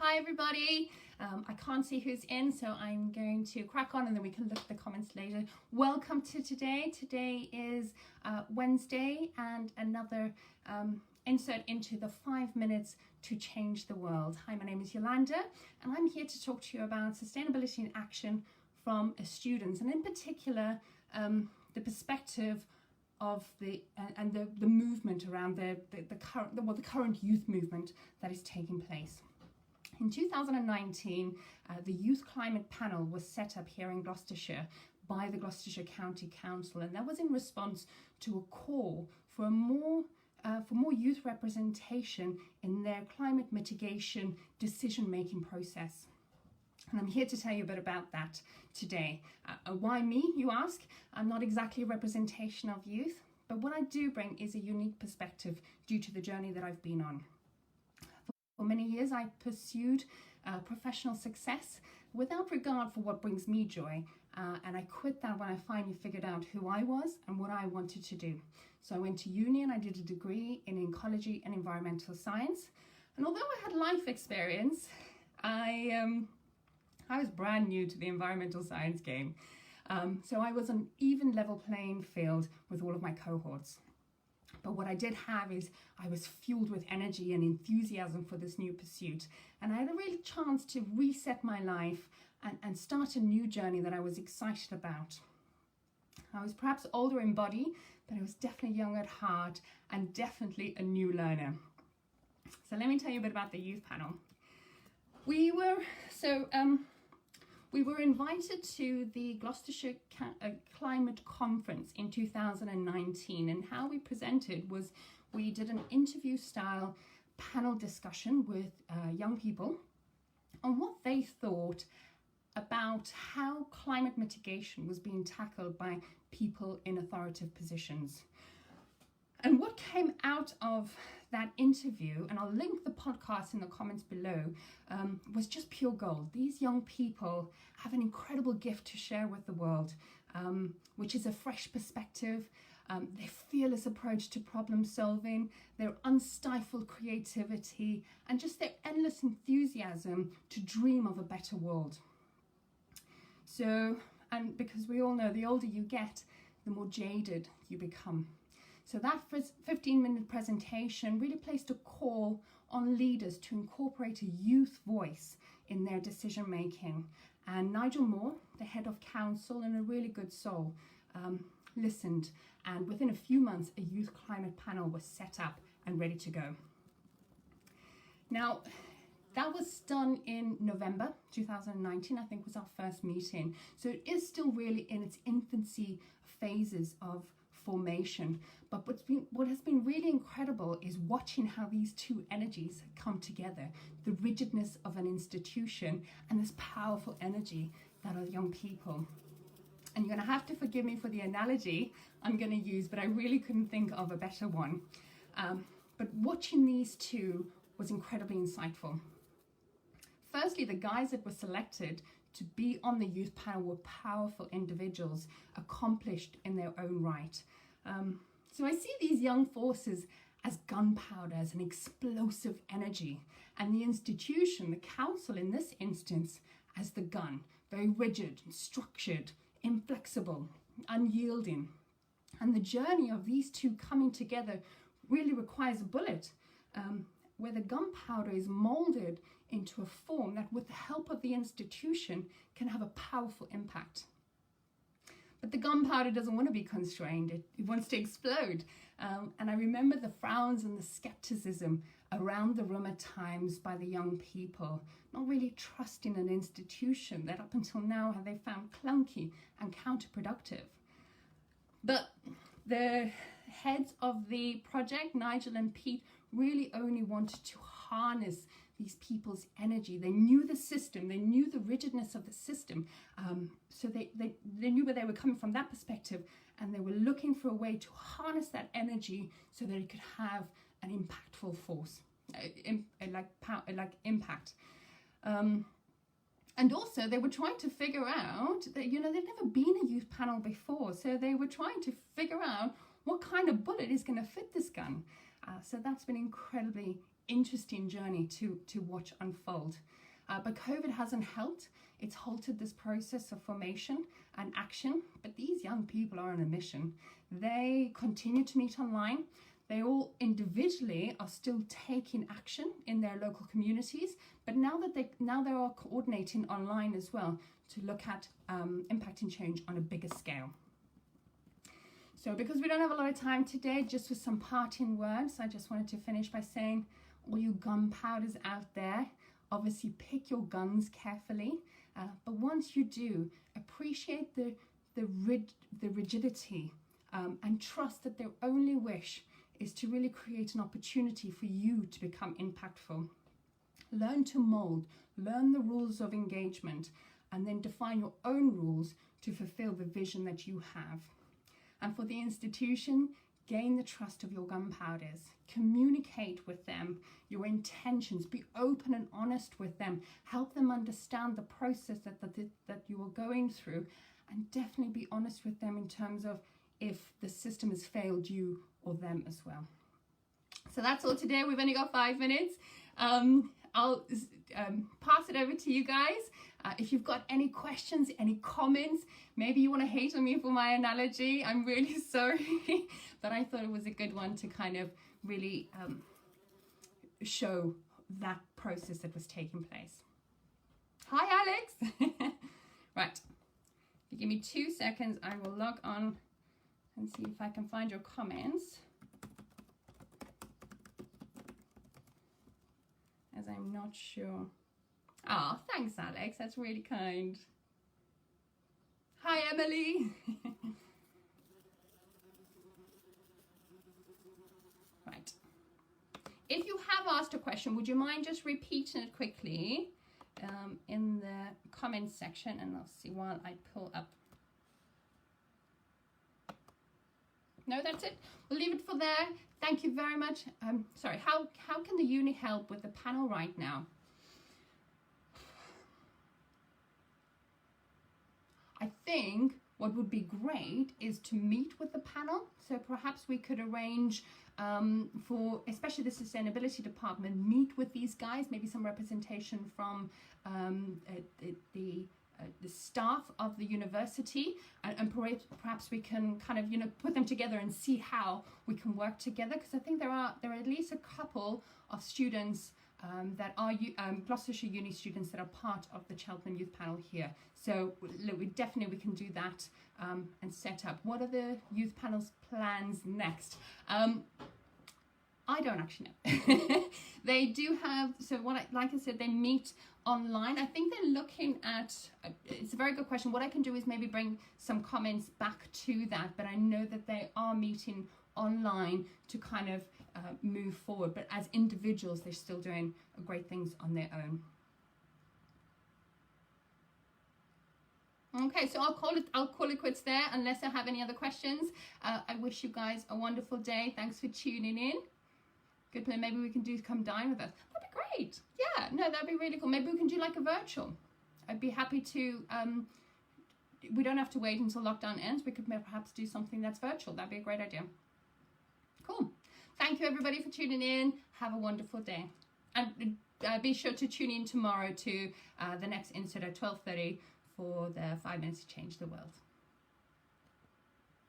Hi everybody. I can't see who's in, so I'm going to crack on and then we can look at the comments later. Welcome to today. Today is Wednesday and another insert into the 5 minutes to change the world. Hi, my name is Yolande and I'm here to talk to you about sustainability in action from students, and in particular the perspective of the movement around the current youth movement that is taking place. In 2019, the Youth Climate Panel was set up here in Gloucestershire by the Gloucestershire County Council, and that was in response to a call for more youth representation in their climate mitigation decision-making process. And I'm here to tell you a bit about that today. Why me, you ask? I'm not exactly a representation of youth, but what I do bring is a unique perspective due to the journey that I've been on. For many years, I pursued professional success without regard for what brings me joy, and I quit that when I finally figured out who I was and what I wanted to do. So I went to uni and I did a degree in Ecology and Environmental Science, and although I had life experience, I was brand new to the environmental science game, so I was on an even level playing field with all of my cohorts. But what I did have is I was fueled with energy and enthusiasm for this new pursuit, and I had a real chance to reset my life and start a new journey that I was excited about. I was perhaps older in body, but I was definitely young at heart and definitely a new learner. So let me tell you a bit about the youth panel. We were invited to the Gloucestershire Climate Conference in 2019, and how we presented was we did an interview style panel discussion with young people on what they thought about how climate mitigation was being tackled by people in authoritative positions. And what came out of that interview, and I'll link the podcast in the comments below, was just pure gold. These young people have an incredible gift to share with the world, which is a fresh perspective, their fearless approach to problem solving, their unstifled creativity, and just their endless enthusiasm to dream of a better world. So, and because we all know the older you get, the more jaded you become. So that 15-minute presentation really placed a call on leaders to incorporate a youth voice in their decision making. And Nigel Moore, the head of council and a really good soul, listened. And within a few months, a youth climate panel was set up and ready to go. Now, that was done in November 2019, I think was our first meeting. So it is still really in its infancy phases of formation. But what has been really incredible is watching how these two energies come together, the rigidness of an institution and this powerful energy that are young people. And you're going to have to forgive me for the analogy I'm going to use, but I really couldn't think of a better one. But watching these two was incredibly insightful. Firstly, the guys that were selected to be on the youth panel were powerful individuals, accomplished in their own right. So I see these young forces as gunpowder, as an explosive energy, and the institution, the council in this instance, as the gun, very rigid, structured, inflexible, unyielding. And the journey of these two coming together really requires a bullet, where the gunpowder is molded into a form that, with the help of the institution, can have a powerful impact. But the gunpowder doesn't want to be constrained, it wants to explode. And I remember the frowns and the skepticism around the room at times by the young people, not really trusting an institution that up until now have they found clunky and counterproductive. But the heads of the project, Nigel and Pete, really only wanted to harness these people's energy. They knew the system, they knew the rigidness of the system, so they knew where they were coming from that perspective, and they were looking for a way to harness that energy so that it could have an impactful force, impact. And also they were trying to figure out that, they'd never been a youth panel before, so they were trying to figure out what kind of bullet is going to fit this gun. So that's been incredibly interesting journey to watch unfold. But COVID hasn't helped. It's halted this process of formation and action. But these young people are on a mission. They continue to meet online. They all individually are still taking action in their local communities. But now they are coordinating online as well to look at impacting change on a bigger scale. So because we don't have a lot of time today, just with some parting words, I just wanted to finish by saying, all you gunpowders out there, obviously pick your guns carefully. But once you do, appreciate the rigidity and trust that their only wish is to really create an opportunity for you to become impactful. Learn to mold, learn the rules of engagement, and then define your own rules to fulfill the vision that you have. And for the institution, gain the trust of your gunpowders. Communicate with them your intentions. Be open and honest with them. Help them understand the process that you are going through. And definitely be honest with them in terms of if the system has failed you or them as well. So that's all today. We've only got 5 minutes. I'll pass it over to you guys. If you've got any questions, any comments, maybe you want to hate on me for my analogy, I'm really sorry. But I thought it was a good one to kind of really show that process that was taking place. Hi, Alex. Right. If you give me 2 seconds, I will log on and see if I can find your comments, as I'm not sure. Ah, thanks, Alex. That's really kind. Hi, Emily. Right. If you have asked a question, would you mind just repeating it quickly in the comments section? And I'll see while I pull up. No, that's it. We'll leave it for there. Thank you very much. Sorry, how can the uni help with the panel right now? I think what would be great is to meet with the panel. So perhaps we could arrange for, especially the sustainability department, meet with these guys, maybe some representation from the staff of the university, and perhaps we can kind of, you know, put them together and see how we can work together, because I think there are at least a couple of students that are Gloucestershire Uni students that are part of the Cheltenham Youth Panel here. So look, we can do that and set up. What are the youth panel's plans next? I don't actually know. They do have, so like I said, they meet online. I think they're looking at, it's a very good question. What I can do is maybe bring some comments back to that, but I know that they are meeting online to kind of move forward. But as individuals, they're still doing great things on their own. Okay, so I'll call it quits there unless I have any other questions. I wish you guys a wonderful day. Thanks for tuning in. Good plan. Maybe we can come dine with us. That'd be great. Yeah, no, that'd be really cool. Maybe we can do like a virtual. I'd be happy to. We don't have to wait until lockdown ends. We could perhaps do something that's virtual. That'd be a great idea. Cool. Thank you everybody for tuning in. Have a wonderful day. And be sure to tune in tomorrow to the next insert at 12:30 for the 5 minutes to change the world.